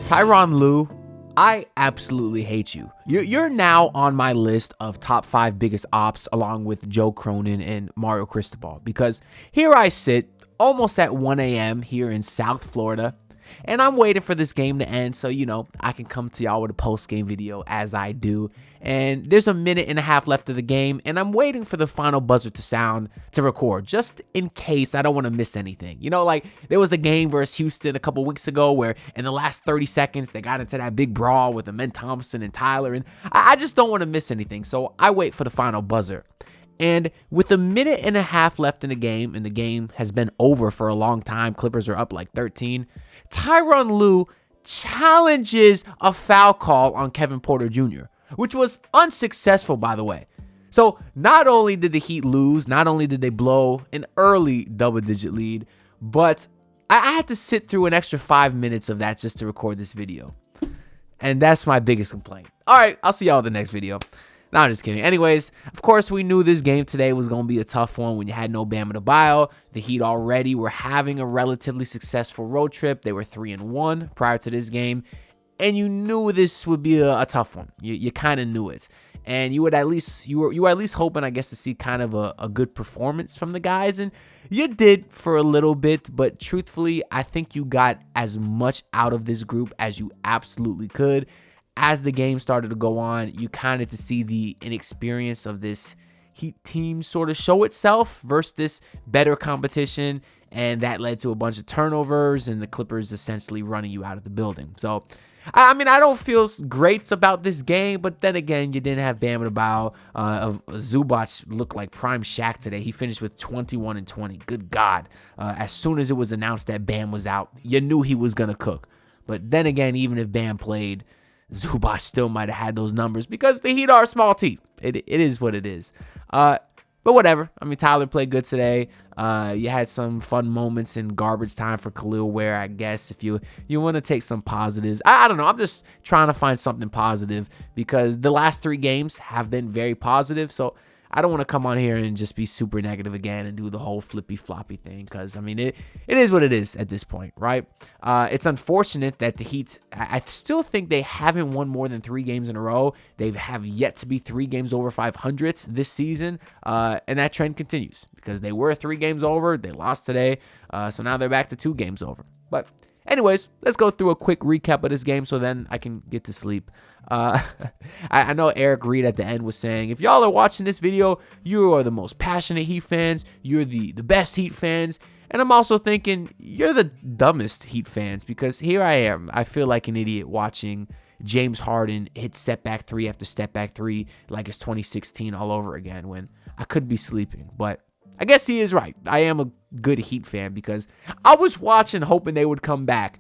Tyronn Lue, I absolutely hate you. You're now on my list of top 5 biggest ops along with Joe Cronin and Mario Cristobal, because here I sit almost at 1 a.m. here in South Florida, and I'm waiting for this game to end so, I can come to y'all with a post-game video as I do. And there's a minute and a half left of the game, and I'm waiting for the final buzzer to sound to record, just in case I don't want to miss anything. Like there was the game versus Houston a couple weeks ago where in the last 30 seconds, they got into that big brawl with Amen Thompson and Tyler, and I just don't want to miss anything, so I wait for the final buzzer. And with a minute and a half left in the game, and the game has been over for a long time, Clippers are up like 13, Tyronn Lue challenges a foul call on Kevin Porter Jr., which was unsuccessful, by the way. So not only did the Heat lose, not only did they blow an early double-digit lead, but I had to sit through an extra 5 minutes of that just to record this video. And that's my biggest complaint. All right, I'll see y'all in the next video. No, I'm just kidding. Anyways, of course, we knew this game today was going to be a tough one when you had no Bam Adebayo. The Heat already were having a relatively successful road trip. They were 3-1 prior to this game, and you knew this would be a tough one. You kind of knew it, and you were at least hoping, I guess, to see kind of a good performance from the guys, and you did for a little bit. But truthfully, I think you got as much out of this group as you absolutely could. As the game started to go on, you kind of to see the inexperience of this Heat team sort of show itself versus this better competition, and that led to a bunch of turnovers and the Clippers essentially running you out of the building. So, I mean, I don't feel great about this game, but then again, you didn't have Bam Adebayo. Zubac looked like prime Shaq today. He finished with 21 and 20. Good God. As soon as it was announced that Bam was out, you knew he was going to cook. But then again, even if Bam played, Zubac still might have had those numbers because the Heat are a small team. It is what it is. But whatever. I mean, Tyler played good today. You had some fun moments in garbage time for Kel'el Ware, I guess, if you want to take some positives. I don't know. I'm just trying to find something positive because the last 3 games have been very positive. So I don't want to come on here and just be super negative again and do the whole flippy floppy thing because, I mean, it is what it is at this point, right? It's unfortunate that the Heat, I still think they haven't won more than 3 games in a row. They have yet to be 3 games over 500 this season, and that trend continues because they were 3 games over. They lost today, so now they're back to 2 games over. But anyways, let's go through a quick recap of this game so then I can get to sleep. I know Eric Reed at the end was saying, if y'all are watching this video, you are the most passionate Heat fans. You're the best Heat fans. And I'm also thinking you're the dumbest Heat fans because here I am. I feel like an idiot watching James Harden hit step back 3 after step back 3 like it's 2016 all over again when I could be sleeping. But I guess he is right. I am a good Heat fan because I was watching hoping they would come back.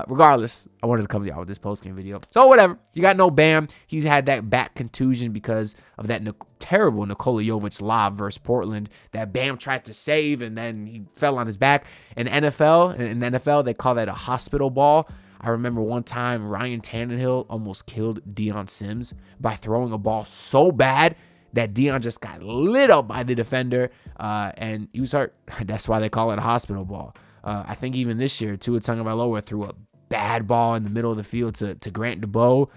Regardless, I wanted to come to y'all with this post-game video. So whatever. You got no Bam. He's had that back contusion because of that terrible Nikola Jovic lob versus Portland that Bam tried to save and then he fell on his back. In the NFL, they call that a hospital ball. I remember one time Ryan Tannehill almost killed Deion Sims by throwing a ball so bad that Deion just got lit up by the defender and he was hurt. That's why they call it a hospital ball. I think even this year, Tua Tagovailoa threw a bad ball in the middle of the field to Grant DeBow.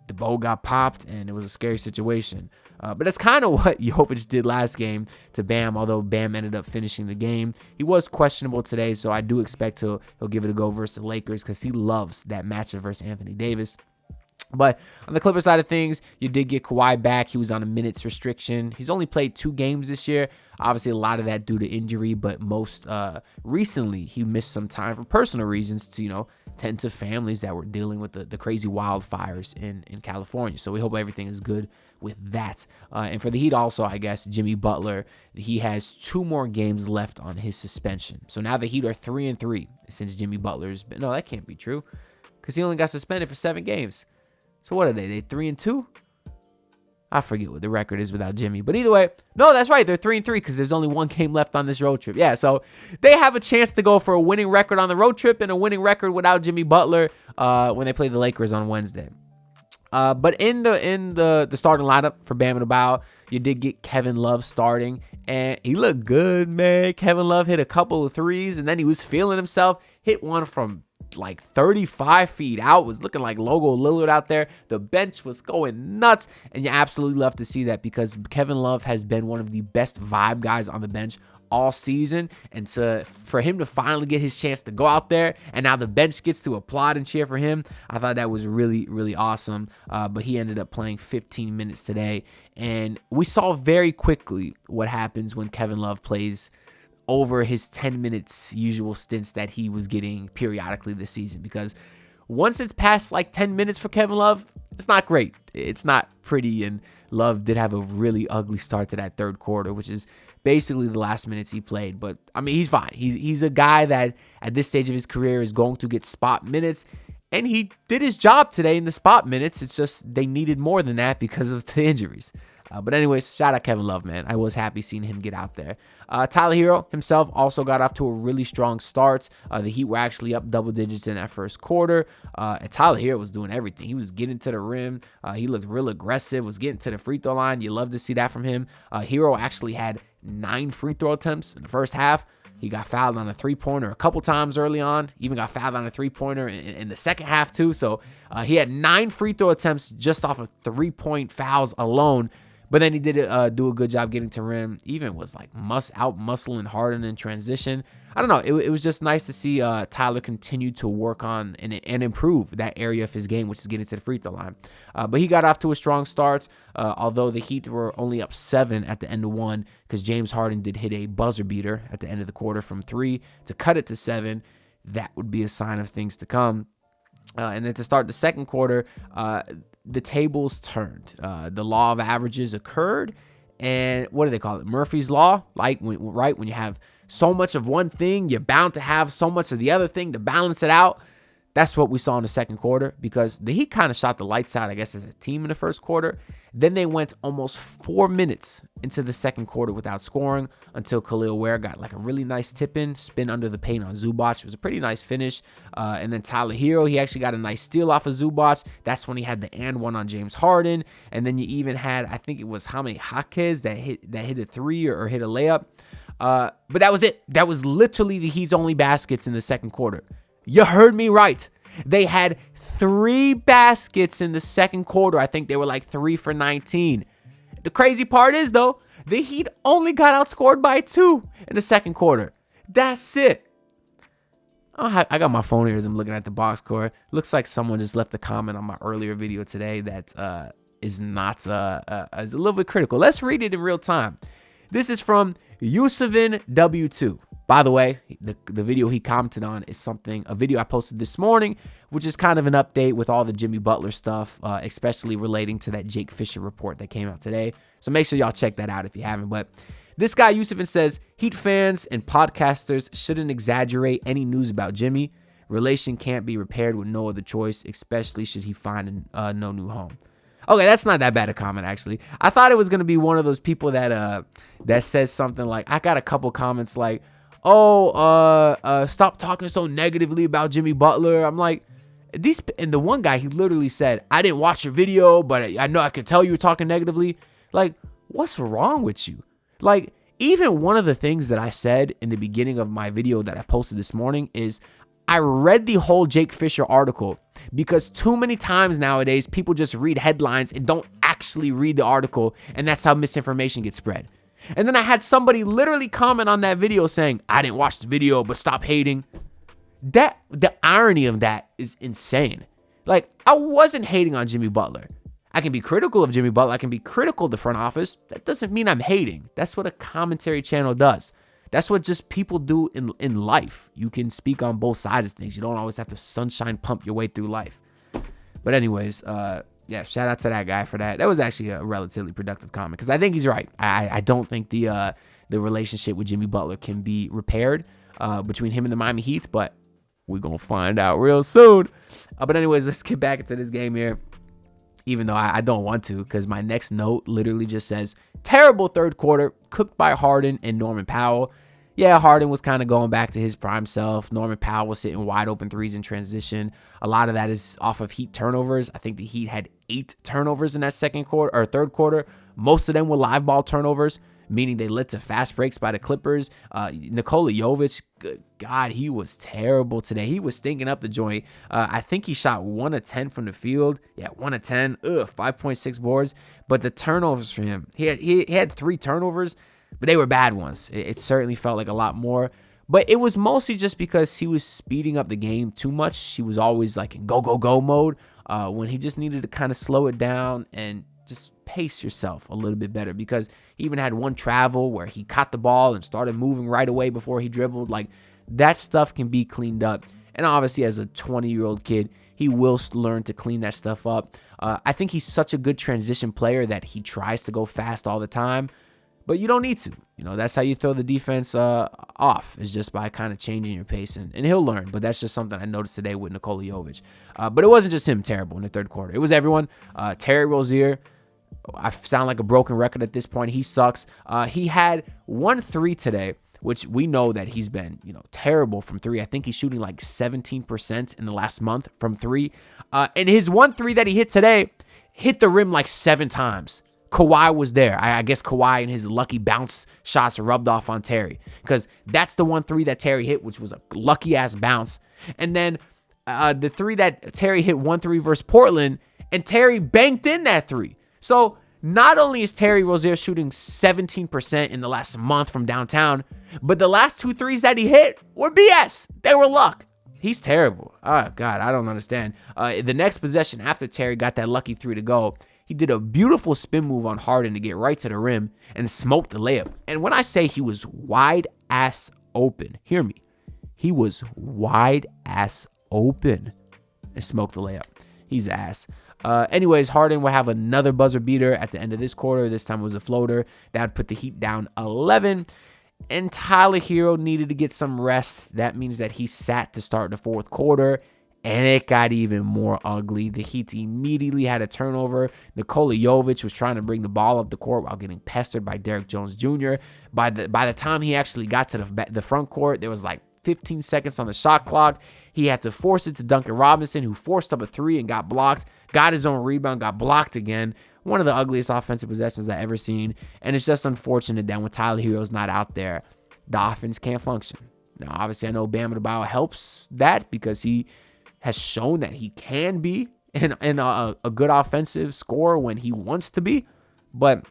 DeBow got popped, and it was a scary situation. But that's kind of what Jovic did last game to Bam, although Bam ended up finishing the game. He was questionable today, so I do expect he'll give it a go versus the Lakers because he loves that matchup versus Anthony Davis. But on the Clippers side of things, you did get Kawhi back. He was on a minutes restriction. He's only played 2 games this year. Obviously, a lot of that due to injury, but most recently, he missed some time for personal reasons to, tend to families that were dealing with the crazy wildfires in California. So we hope everything is good with that. And for the Heat also, I guess, Jimmy Butler, he has 2 more games left on his suspension. So now the Heat are 3-3 since Jimmy Butler's been. No, that can't be true because he only got suspended for 7 games. So what are they? They 3-2? I forget what the record is without Jimmy. But either way, no, that's right. They're 3-3 because there's only 1 game left on this road trip. Yeah, so they have a chance to go for a winning record on the road trip and a winning record without Jimmy Butler when they play the Lakers on Wednesday. But in the starting lineup for Bam Adebayo, you did get Kevin Love starting, and he looked good, man. Kevin Love hit a couple of threes, and then he was feeling himself. Hit one from like 35 feet out, was looking like Logo Lillard out there. The bench was going nuts, and you absolutely love to see that because Kevin Love has been one of the best vibe guys on the bench all season, and for him to finally get his chance to go out there, and now the bench gets to applaud and cheer for him, I thought that was really, really awesome. But he ended up playing 15 minutes today, and we saw very quickly what happens when Kevin Love plays over his 10 minutes usual stints that he was getting periodically this season, because once it's past like 10 minutes for Kevin Love, it's not great. It's not pretty, and Love did have a really ugly start to that third quarter, which is basically the last minutes he played. But, I mean, he's fine. He's a guy that at this stage of his career is going to get spot minutes, and he did his job today in the spot minutes. It's just they needed more than that because of the injuries. But anyways, shout out Kevin Love, man. I was happy seeing him get out there. Tyler Herro himself also got off to a really strong start. The Heat were actually up double digits in that first quarter. And Tyler Herro was doing everything. He was getting to the rim. He looked real aggressive, was getting to the free throw line. You love to see that from him. Herro actually had 9 free throw attempts in the first half. He got fouled on a three-pointer a couple times early on. Even got fouled on a three-pointer in the second half, too. So he had 9 free throw attempts just off of 3-point fouls alone. But then he did do a good job getting to rim. Even was like out-muscling Harden in transition. I don't know. It was just nice to see Tyler continue to work on and improve that area of his game, which is getting to the free throw line. But he got off to a strong start, although the Heat were only up 7 at the end of one, because James Harden did hit a buzzer beater at the end of the quarter from 3 to cut it to 7. That would be a sign of things to come. And then to start the second quarter, the tables turned. The law of averages occurred, and what do they call it? Murphy's Law. Like, when you have so much of one thing, you're bound to have so much of the other thing to balance it out. That's what we saw in the second quarter, because the Heat kind of shot the lights out, I guess, as a team in the first quarter. Then they went almost 4 minutes into the second quarter without scoring until Kel'el Ware got like a really nice tip-in, spin under the paint on Zubac. It was a pretty nice finish. And then Tyler Herro, he actually got a nice steal off of Zubac. That's when he had the and one on James Harden. And then you even had, I think it was Jaime Jaquez that hit a 3 or hit a layup. But that was it. That was literally the Heat's only baskets in the second quarter. You heard me right. They had 3 baskets in the second quarter. I think they were like 3 for 19. The crazy part is, though, the Heat only got outscored by 2 in the second quarter. That's it. Oh, I got my phone here as I'm looking at the box score. Looks like someone just left a comment on my earlier video today that is not is a little bit critical. Let's read it in real time. This is from Yusufin W2. By the way, the video he commented on is a video I posted this morning, which is kind of an update with all the Jimmy Butler stuff, especially relating to that Jake Fisher report that came out today. So make sure y'all check that out if you haven't. But this guy, Yusufin, says, Heat fans and podcasters shouldn't exaggerate any news about Jimmy. Relation can't be repaired with no other choice, especially should he find no new home. Okay, that's not that bad a comment, actually. I thought it was going to be one of those people that says something like, I got a couple comments like, stop talking so negatively about Jimmy Butler. I'm like, and the one guy, he literally said, I didn't watch your video, but I know I could tell you were talking negatively. Like, what's wrong with you? Like, even one of the things that I said in the beginning of my video that I posted this morning is I read the whole Jake Fisher article, because too many times nowadays people just read headlines and don't actually read the article, and that's how misinformation gets spread. And then I had somebody literally comment on that video saying, I didn't watch the video, but stop hating. The irony of that is insane. Like, I wasn't hating on Jimmy Butler. I can be critical of Jimmy Butler. I can be critical of the front office. That doesn't mean I'm hating. That's what a commentary channel does. That's what just people do in life. You can speak on both sides of things. You don't always have to sunshine pump your way through life. But anyways, yeah, shout out to that guy for that. That was actually a relatively productive comment, because I think he's right. I don't think the relationship with Jimmy Butler can be repaired between him and the Miami Heat, but we're going to find out real soon. But anyways, let's get back into this game here, even though I don't want to, because my next note literally just says, terrible third quarter, cooked by Harden and Norman Powell. Yeah, Harden was kind of going back to his prime self. Norman Powell was hitting wide open threes in transition. A lot of that is off of Heat turnovers. I think the Heat had 8 turnovers in that third quarter. Most of them were live ball turnovers. meaning they led to fast breaks by the Clippers. Nikola Jovic, good God, he was terrible today. He was stinking up the joint. I think he shot 1 of 10 from the field. Yeah, 1 of 10. 5.6 boards. But the turnovers for him, he had 3 turnovers, but they were bad ones. It certainly felt like a lot more. But it was mostly just because he was speeding up the game too much. He was always like in go, go, go mode when he just needed to kind of slow it down and just pace yourself a little bit better, because he even had one travel where he caught the ball and started moving right away before he dribbled. Like, that stuff can be cleaned up. And obviously, as a 20-year-old kid, he will learn to clean that stuff up. I think he's such a good transition player that he tries to go fast all the time. But you don't need to. That's how you throw the defense off, is just by kind of changing your pace. And he'll learn. But that's just something I noticed today with Nikola Jovic. But it wasn't just him terrible in the third quarter. It was everyone. Terry Rozier, I sound like a broken record at this point. He sucks. He had 1 3 today, which we know that he's been, terrible from 3. I think he's shooting like 17% in the last month from 3. And his 1 3 that he hit today hit the rim like 7 times. Kawhi was there. I guess Kawhi and his lucky bounce shots rubbed off on Terry, because that's the 1 3 that Terry hit, which was a lucky ass bounce. And then the 3 that Terry hit 1 3 versus Portland, and Terry banked in that 3. So not only is Terry Rozier shooting 17% in the last month from downtown, but the last 2 threes that he hit were BS. They were luck. He's terrible. Oh, God, I don't understand. The next possession after Terry got that lucky 3 to go, he did a beautiful spin move on Harden to get right to the rim and smoked the layup. And when I say he was wide ass open, hear me. He was wide ass open and smoked the layup. He's ass. Anyways, Harden will have another buzzer beater at the end of this quarter. This time it was a floater. That would put the Heat down 11. And Tyler Herro needed to get some rest. That means that he sat to start the fourth quarter. And it got even more ugly. The Heat immediately had a turnover. Nikola Jovic was trying to bring the ball up the court while getting pestered by Derrick Jones Jr. By the time he actually got to the front court, there was like 15 seconds on the shot clock. He had to force it to Duncan Robinson, who forced up a 3 and got blocked. Got his own rebound, got blocked again. One of the ugliest offensive possessions I've ever seen. And it's just unfortunate that when Tyler Herro's not out there, the offense can't function. Now, obviously, I know Bam Adebayo helps that, because he has shown that he can be a good offensive scorer when he wants to be. But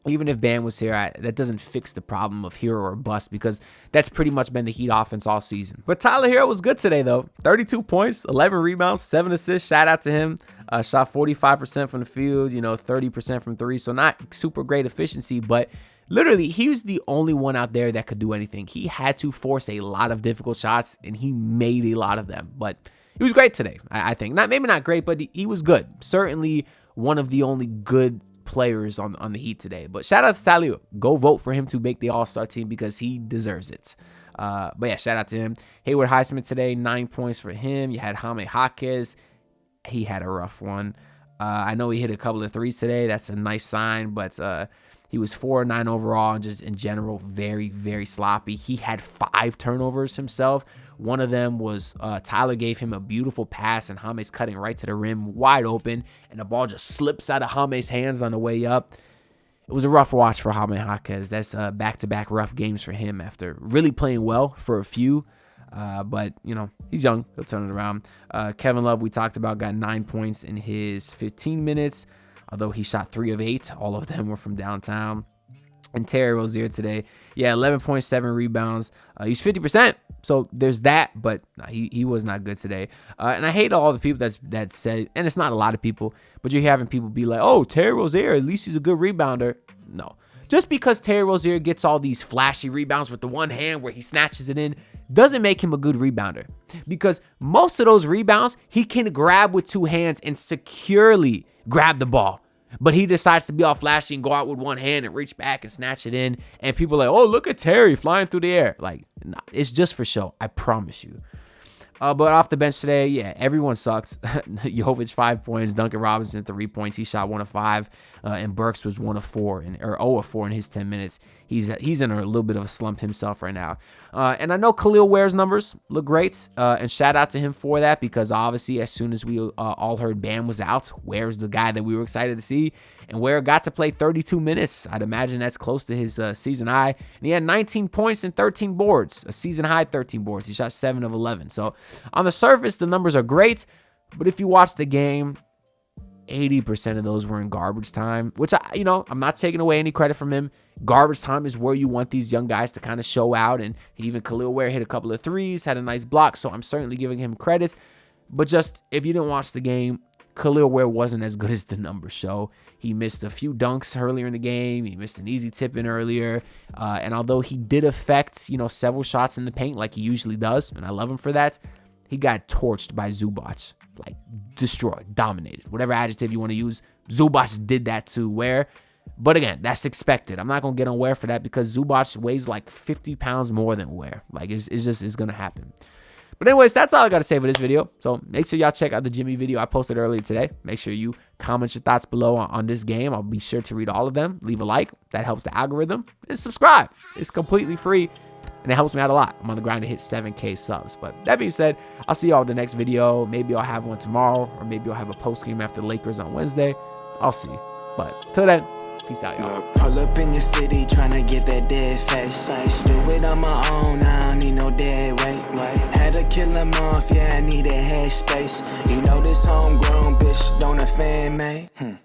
even if Bam was here, that doesn't fix the problem of hero or bust, because that's pretty much been the Heat offense all season. But Tyler Herro was good today, though. 32 points, 11 rebounds, 7 assists. Shout out to him. Shot 45% from the field, 30% from 3. So not super great efficiency, but literally, he was the only one out there that could do anything. He had to force a lot of difficult shots, and he made a lot of them. But he was great today, I think. Maybe not great, but he was good. Certainly one of the only good players on the Heat today. But shout out to Tyler. Go vote for him to make the All-Star team, because he deserves it. But yeah, shout out to him. Hayward Highsmith today, 9 points for him. You had Jaime Jaquez. He had a rough one. I know he hit a couple of threes today. That's a nice sign, but he was 4-9 overall, and just in general, very, very sloppy. He had 5 turnovers himself. One of them was Tyler gave him a beautiful pass, and Jaime's cutting right to the rim, wide open, and the ball just slips out of Jaime's hands on the way up. It was a rough watch for Jaime Jaquez. That's back-to-back rough games for him after really playing well for a few. But, he's young. He'll turn it around. Kevin Love, we talked about, got 9 points in his 15 minutes, although he shot 3 of 8. All of them were from downtown. And Terry Rozier today, 11.7 rebounds. He's 50%. So there's that, but he was not good today. And I hate all the people that said, and it's not a lot of people, but you're having people be like, oh, Terry Rozier, at least he's a good rebounder. No. Just because Terry Rozier gets all these flashy rebounds with the one hand where he snatches it in doesn't make him a good rebounder. Because most of those rebounds, he can grab with 2 hands and securely grab the ball. But he decides to be all flashy and go out with one hand and reach back and snatch it in. And people are like, oh, look at Terry flying through the air. Like, nah, it's just for show. I promise you. But off the bench today, yeah, everyone sucks. Jovic 5 points, Duncan Robinson 3 points. He shot 1 of 5, and Burks was 1 of 4 or 0 of 4 in his 10 minutes. He's in a little bit of a slump himself right now. And I know Kel'el Ware's numbers look great, and shout out to him for that, because obviously as soon as we all heard Bam was out, Ware's the guy that we were excited to see, and Ware got to play 32 minutes. I'd imagine that's close to his season high, and he had 19 points and 13 boards, a season high 13 boards. He shot 7 of 11. So on the surface, the numbers are great, but if you watch the game, 80% of those were in garbage time, which I'm not taking away any credit from him. Garbage time is where you want these young guys to kind of show out, and even Kel'el Ware hit a couple of threes, had a nice block, so I'm certainly giving him credit. But just, if you didn't watch the game, Kel'el Ware wasn't as good as the numbers show. He missed a few dunks earlier in the game. He missed an easy tip-in earlier. And although he did affect, several shots in the paint like he usually does, and I love him for that, he got torched by Zubac. Like, destroyed, dominated. Whatever adjective you want to use, Zubac did that to Ware. But again, that's expected. I'm not going to get on Ware for that, because Zubac weighs like 50 pounds more than Ware. Like, it's going to happen. But anyways, that's all I got to say for this video. So make sure y'all check out the Jimmy video I posted earlier today. Make sure you comment your thoughts below on this game. I'll be sure to read all of them. Leave a like. That helps the algorithm. And subscribe. It's completely free, and it helps me out a lot. I'm on the grind to hit 7K subs. But that being said, I'll see y'all in the next video. Maybe I'll have one tomorrow, or maybe I'll have a post game after the Lakers on Wednesday. I'll see. But till then, peace out, y'all. Pull up in your city, tryna get that dead face. Do it on my own, I don't need no dead weight. Had to kill him off, yeah, I need a head space. You know this homegrown bitch don't offend me.